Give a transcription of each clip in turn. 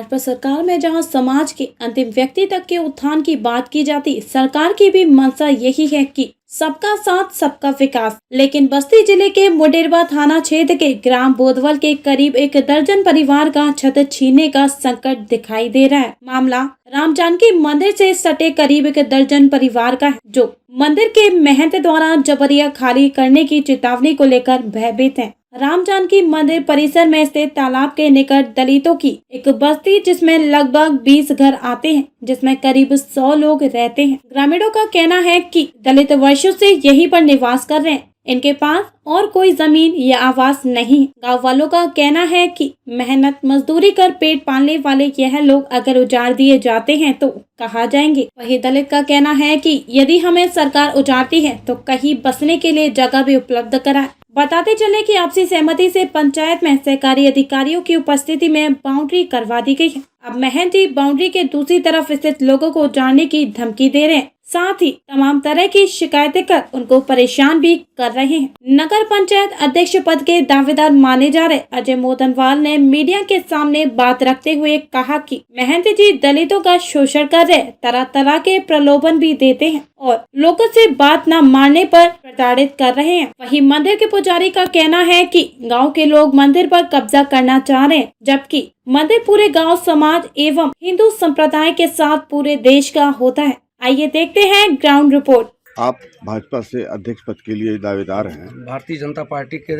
भाजपा सरकार में जहां समाज के अंतिम व्यक्ति तक के उत्थान की बात की जाती, सरकार की भी मंशा यही है कि सबका साथ सबका विकास। लेकिन बस्ती जिले के मुडेरवा थाना क्षेत्र के ग्राम बोदवल के करीब 1 दर्जन परिवार का छत छीनने का संकट दिखाई दे रहा है। मामला राम जानकी मंदिर से सटे करीब 1 दर्जन परिवार का है, जो मंदिर के महंत द्वारा जबरिया खाली करने की चेतावनी को लेकर भयभीत है। राम जानकी मंदिर परिसर में स्थित तालाब के निकट दलितों की एक बस्ती, जिसमें लगभग 20 घर आते हैं, जिसमें करीब 100 लोग रहते हैं। ग्रामीणों का कहना है कि दलित वर्षों से यहीं पर निवास कर रहे हैं, इनके पास और कोई जमीन या आवास नहीं। गांव वालों का कहना है कि मेहनत मजदूरी कर पेट पालने वाले यह लोग अगर उजाड़ दिए जाते हैं तो कहाँ जाएंगे। वही दलित का कहना है कि यदि हमें सरकार उजाड़ती है तो कहीं बसने के लिए जगह भी उपलब्ध कराए। बताते चले कि आपसी सहमति से पंचायत में सहकारी अधिकारियों की उपस्थिति में बाउंड्री करवा दी गई है। अब महंत जी बाउंड्री के दूसरी तरफ स्थित लोगों को उजाड़ने की धमकी दे रहे हैं, साथ ही तमाम तरह की शिकायतें कर उनको परेशान भी कर रहे हैं। नगर पंचायत अध्यक्ष पद के दावेदार माने जा रहे अजय मोदनवाल ने मीडिया के सामने बात रखते हुए कहा कि महंत जी दलितों का शोषण कर रहे, तरह तरह के प्रलोभन भी देते हैं और लोगों से बात न मानने पर प्रताड़ित कर रहे हैं। वहीं मंदिर के पुजारी का कहना है कि गांव के लोग मंदिर पर कब्जा करना चाह रहे हैं, जबकि मंदिर पूरे गांव समाज एवं हिंदू संप्रदाय के साथ पूरे देश का होता है। आइए देखते हैं ग्राउंड रिपोर्ट। आप भाजपा से अध्यक्ष पद के लिए दावेदार हैं, भारतीय जनता पार्टी के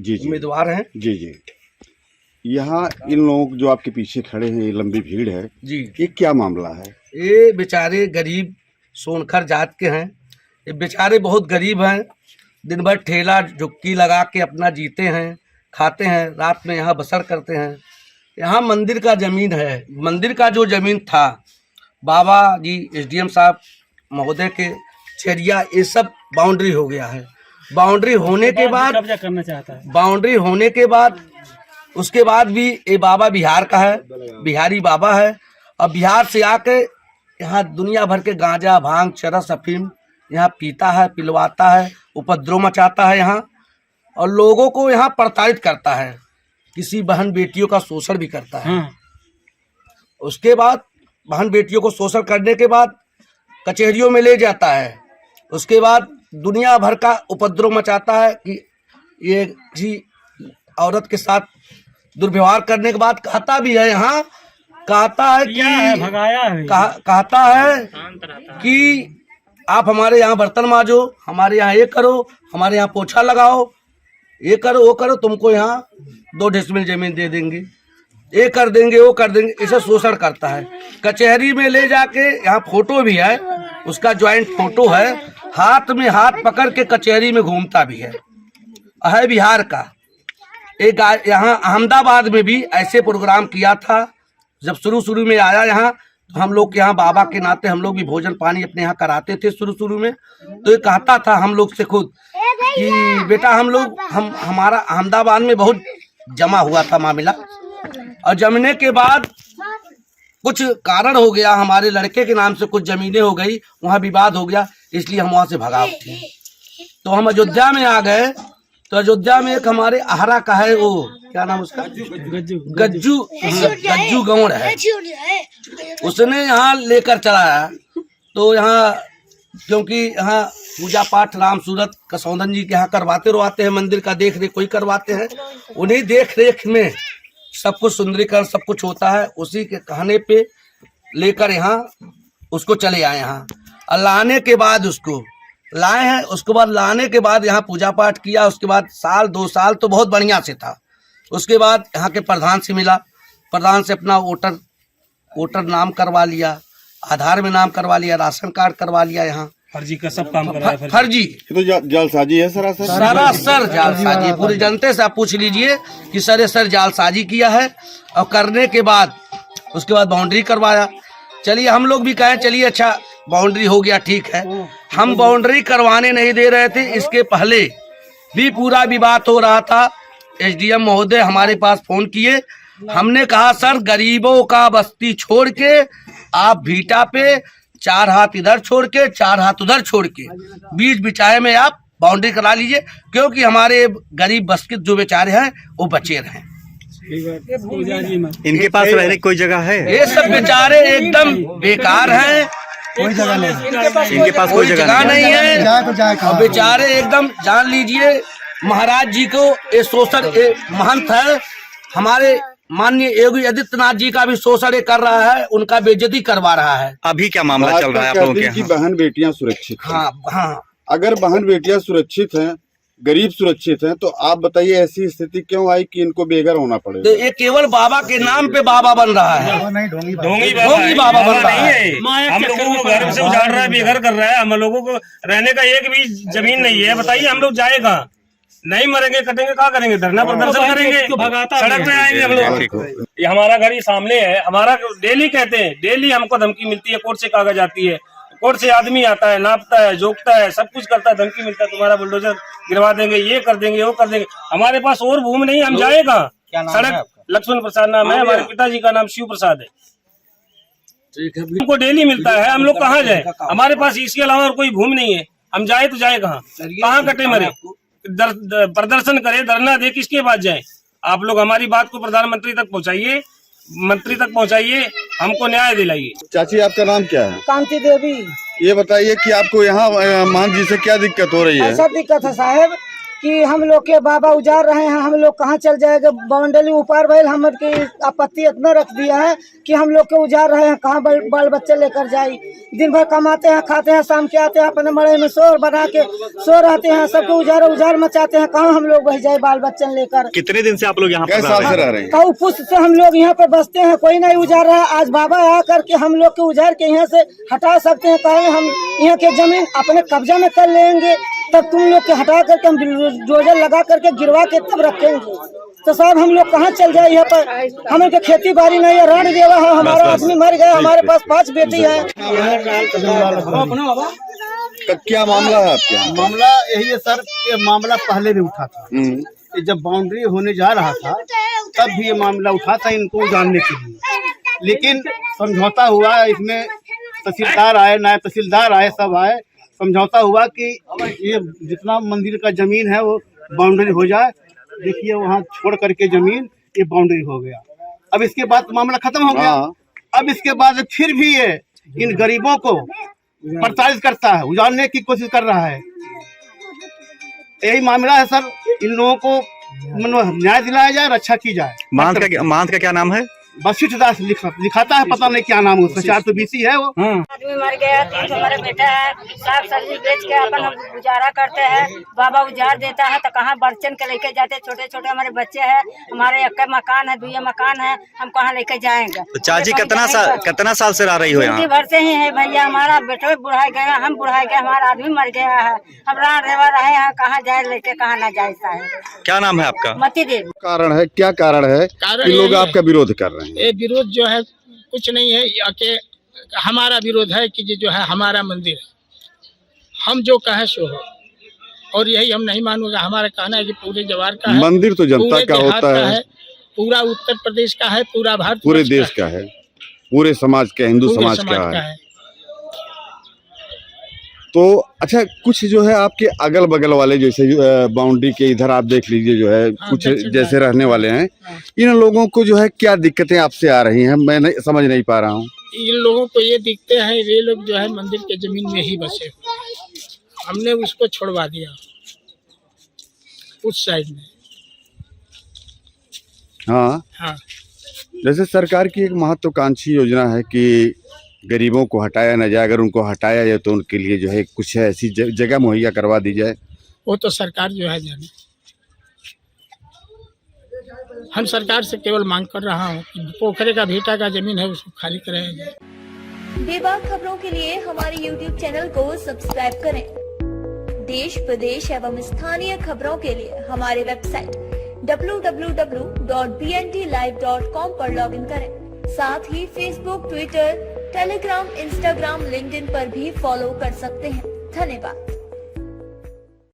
जी उम्मीदवार हैं। जी जी। यहाँ इन लोग जो आपके पीछे खड़े हैं, ये लंबी भीड़ है जी, ये क्या मामला है? ये बेचारे गरीब सोनखर जात के हैं। ये बेचारे बहुत गरीब हैं, दिन भर ठेला झुक्की लगा के अपना जीते हैं, खाते हैं, रात में यहाँ बसर करते हैं। यहाँ मंदिर का ज़मीन है, मंदिर का जो ज़मीन था बाबा जी एसडीएम साहब महोदय के चेरिया, ये सब बाउंड्री हो गया है। बाउंड्री होने के बाद कब्जा करना चाहता है। बाउंड्री होने के बाद उसके बाद भी ये बाबा बिहार का है, बिहारी बाबा है। अब बिहार से आके यहाँ दुनिया भर के गांजा भांग चरस अफीम यहाँ पीता है, पिलवाता है, उपद्रव मचाता है यहाँ, और लोगों को यहाँ प्रताड़ित करता है। किसी बहन बेटियों का शोषण भी करता है। उसके बाद बहन बेटियों को शोषण करने के बाद कचहरियों में ले जाता है। उसके बाद दुनिया भर का उपद्रव मचाता है कि ये किसी औरत के साथ दुर्व्यवहार करने के बाद कहता भी है, यहाँ कहता है कि भगाया है, कहता है कि आप हमारे यहाँ बर्तन मांजो, हमारे यहाँ ये करो, हमारे यहाँ पोछा लगाओ, ये करो वो करो, तुमको यहाँ 2 डेसिमल जमीन दे देंगे, ये कर देंगे वो कर देंगे। इसे शोषण करता है। कचहरी में ले जाके, यहाँ फोटो भी है, उसका ज्वाइंट फोटो है, हाथ में हाथ पकड़ के कचहरी में घूमता भी है बिहार का। एक यहाँ अहमदाबाद में भी ऐसे प्रोग्राम किया था। जब शुरू में आया यहाँ, तो हम लोग यहाँ बाबा के नाते हम लोग भी भोजन पानी अपने यहाँ कराते थे शुरू में। तो ये कहता था हम लोग से खुद कि बेटा हमारा अहमदाबाद में बहुत जमा हुआ था मामला, और जमने के बाद कुछ कारण हो गया, हमारे लड़के के नाम से कुछ जमीनें हो गई, वहाँ विवाद हो गया, इसलिए हम वहाँ से भगा उठे। तो हम अयोध्या में आ गए। तो अयोध्या में एक हमारे आहरा का है, वो क्या नाम उसका, गज्जू गौड़ है, उसने यहाँ लेकर चलाया। तो यहाँ क्योंकि यहाँ पूजा पाठ राम सूरत कसौंदन जी के यहाँ करवाते हैं, मंदिर का देख रेख कोई करवाते हैं, उन्हीं देख रेख में सब कुछ सुंदरीकरण सब कुछ होता है। उसी के कहने पे लेकर यहाँ उसको चले आए यहाँ, और लाने के बाद उसको लाए हैं। उसके बाद लाने के बाद यहाँ पूजा पाठ किया। उसके बाद 1-2 साल तो बहुत बढ़िया से था। उसके बाद यहाँ के प्रधान से मिला, प्रधान से अपना वोटर नाम करवा लिया, आधार में नाम करवा लिया, राशन कार्ड करवा लिया। यहाँ फर्जी का सब काम करा है। फर्जी तो जालसाजी है, सरासर जालसाजी। पूरी जनता से आप पूछ लीजिए कि सर जालसाजी किया है। और करने के बाद उसके बाद बाउंड्री करवाया। चलिए हम लोग भी कहें चलिए अच्छा बाउंड्री हो गया, ठीक है। हम बाउंड्री करवाने नहीं दे रहे थे, इसके पहले भी पूरा विवाद हो रहा था। एसडीएम महोदय हमारे पास फोन किए, हमने कहा सर गरीबों का बस्ती छोड़ के आप भीटा पे 4 हाथ इधर छोड़ के 4 हाथ उधर छोड़ के बीच बिचाए में आप बाउंड्री करा लीजिए, क्योंकि हमारे गरीब बस के जो बेचारे हैं वो बचे रहें। इनके पास रहने की कोई जगह है? ये सब बेचारे एकदम बेकार हैं, कोई जगह नहीं इनके पास कोई जगह नहीं है। और बेचारे एकदम जान लीजिए, महाराज जी को ये शोषण महंत है, हमारे माननीय योगी आदित्यनाथ जी का भी शोषण कर रहा है, उनका बेइज्जती करवा रहा है। अभी क्या मामला चल रहा है आप लोगों के यहाँ? बहन बेटियां सुरक्षित हैं। हाँ हाँ, अगर बहन बेटियां सुरक्षित हैं, गरीब सुरक्षित हैं, तो आप बताइए ऐसी स्थिति क्यों आई कि इनको बेघर होना पड़े? तो ये केवल बाबा के नाम पे बाबा बन रहा है, ढोंगी बाबा बन रहा है। हम लोगों को घर से उजाड़ रहा है, बेघर कर रहा है, हम लोगों को रहने का एक भी जमीन नहीं है। बताइए हम लोग जाए कहाँ? नहीं मरेंगे, कटेंगे, क्या करेंगे? धरना प्रदर्शन करेंगे, सड़क पे आएंगे हम लोग। ये हमारा घर ही सामने है, हमारा डेली कहते हैं, डेली हमको धमकी मिलती है, कोर्ट से कागज आती है, कोर्ट से आदमी आता है, नापता है, जोकता है, सब कुछ करता है, धमकी मिलता है, तुम्हारा बुलडोजर गिरवा देंगे, ये कर देंगे, वो कर देंगे। हमारे पास और भूमि नहीं, हम जाए कहाँ? सड़क लक्ष्मण प्रसाद नाम है, हमारे पिताजी का नाम शिव प्रसाद है। हमको डेली मिलता है, हम लोग कहाँ जाए? हमारे पास इसके अलावा और कोई भूमि नहीं है, हम जाए तो जाए कहाँ? कहाँ कटे मरे? प्रदर्शन करे, धरना दे, किसके पास जाए? आप लोग हमारी बात को प्रधानमंत्री तक पहुँचाइए, मंत्री तक पहुँचाइए, हमको न्याय दिलाइए। चाची आपका नाम क्या है? कांति देवी। ये बताइए कि आपको यहाँ मान जी से क्या दिक्कत हो रही है? ऐसा दिक्कत है साहब कि हम लोग के बाबा उजाड़ रहे हैं, हम लोग कहाँ चल जाएंगे? बाउंड्री ऊपर बैल हमर की आपत्ति इतना रख दिया है कि हम लोग के उजाड़ रहे हैं, कहाँ बाल बच्चे लेकर जाए? दिन भर कमाते हैं, खाते हैं, शाम के आते हैं, अपने मड़े में शोर बना के सो रहते हैं, सबको उजाड़ मचाते हैं, कहाँ हम लोग बह जाए बाल बच्चे लेकर? कितने दिन से आप लोग यहाँ कैसे साल से रह रहे हैं? कऊ पुष्ट से हम लोग यहाँ पे बसते हैं, कोई नहीं उजाड़ रहा है। आज बाबा आ करके हम लोग के उजाड़ के यहाँ से हटा सकते हैं, कहें हम यहाँ के जमीन अपने कब्जा में कर लेंगे, तब तुम लोग के हटा करके हम बुलडोजर लगा करके गिरवा के तब रखेंगे। तो साहब हम लोग कहाँ चल जाए? यहाँ पर हमें खेती बाड़ी नहीं है, रण देवा है, हमारा आदमी मर गया, हमारे पास 5 बेटी है। क्या मामला है आपके यहाँ? मामला यही है सर, ये मामला पहले भी उठा था। ये जब बाउंड्री होने जा रहा था तब भी ये मामला उठा था इनको जानने के लिए, लेकिन समझौता हुआ, इसमें तहसीलदार आए, नायब तहसीलदार आए, सब आए, समझौता हुआ कि ये जितना मंदिर का जमीन है वो बाउंड्री हो जाए। देखिए वहाँ छोड़ करके जमीन ये बाउंड्री हो गया। अब इसके बाद मामला खत्म हो गया। अब इसके बाद फिर भी ये इन गरीबों को प्रताड़ित करता है, उजाड़ने की कोशिश कर रहा है। यही मामला है सर, इन लोगों को न्याय दिलाया जाए, रक्षा की जाए। महंत का क्या नाम है? वशिष्ठ दास लिखाता है, पता नहीं क्या नाम है उसका, 420 है वो। आदमी मर गया, 3 हमारे बेटा है, साग सब्जी बेच के अपन हम गुजारा करते हैं। बाबा उजाड़ देता है तो कहाँ बर्चन के लेके जाते? छोटे छोटे हमारे बच्चे हैं, हमारे एक मकान है, 2 मकान है, हम कहाँ लेके जाएंगे? तो चाची कितना साल से रह रही हो यहाँ? भर से ही है भैया, हमारा बेटा बुढ़ा गया, हम बुढ़ा गए, हमारा आदमी मर गया है, हम रेवा रहे हैं, कहाँ जाए लेके, कहाँ ना जाए साहब। क्या नाम है आपका? मती देवी। कारण है, क्या कारण है कि लोग आपका विरोध कर रहे हैं? ये विरोध जो है कुछ नहीं है, कि हमारा विरोध है कि ये जो है हमारा मंदिर है, हम जो कहें सो हो, और यही हम नहीं मानूंगा। हमारा कहना है कि पूरे जवार का है, मंदिर तो जनता का होता है, पूरा उत्तर प्रदेश का है, पूरा भारत, पूरे देश का है, पूरे समाज का, हिंदू समाज का है। तो अच्छा, कुछ जो है आपके अगल बगल वाले, जैसे बाउंड्री के इधर आप देख लीजिए, जो है कुछ जैसे रहने वाले हैं, इन लोगों को जो है क्या दिक्कतें आपसे आ रही हैं? मैं नहीं समझ नहीं पा रहा हूँ। इन लोगों को ये दिखते हैं, वे लोग जो है मंदिर के जमीन में ही बसे हुए, हमने उसको छोड़वा दिया उस साइड में। हाँ, जैसे सरकार की एक महत्वाकांक्षी योजना है कि गरीबों को हटाया न जाए, अगर उनको हटाया जाए तो उनके लिए जो है कुछ ऐसी जगह मुहैया करवा दी जाए। वो तो सरकार जो है जाने, हम सरकार से केवल मांग कर रहा हूँ कि पोखरे का भीटा का जमीन है उसको खाली कराया जाए। बेबाक खबरों के लिए हमारे YouTube चैनल को सब्सक्राइब करें। देश प्रदेश एवं स्थानीय खबरों के लिए हमारे वेबसाइट www.bntlive.com पर लॉगिन करें। साथ ही Facebook, Twitter, Telegram, Instagram, LinkedIn पर भी फॉलो कर सकते हैं। धन्यवाद।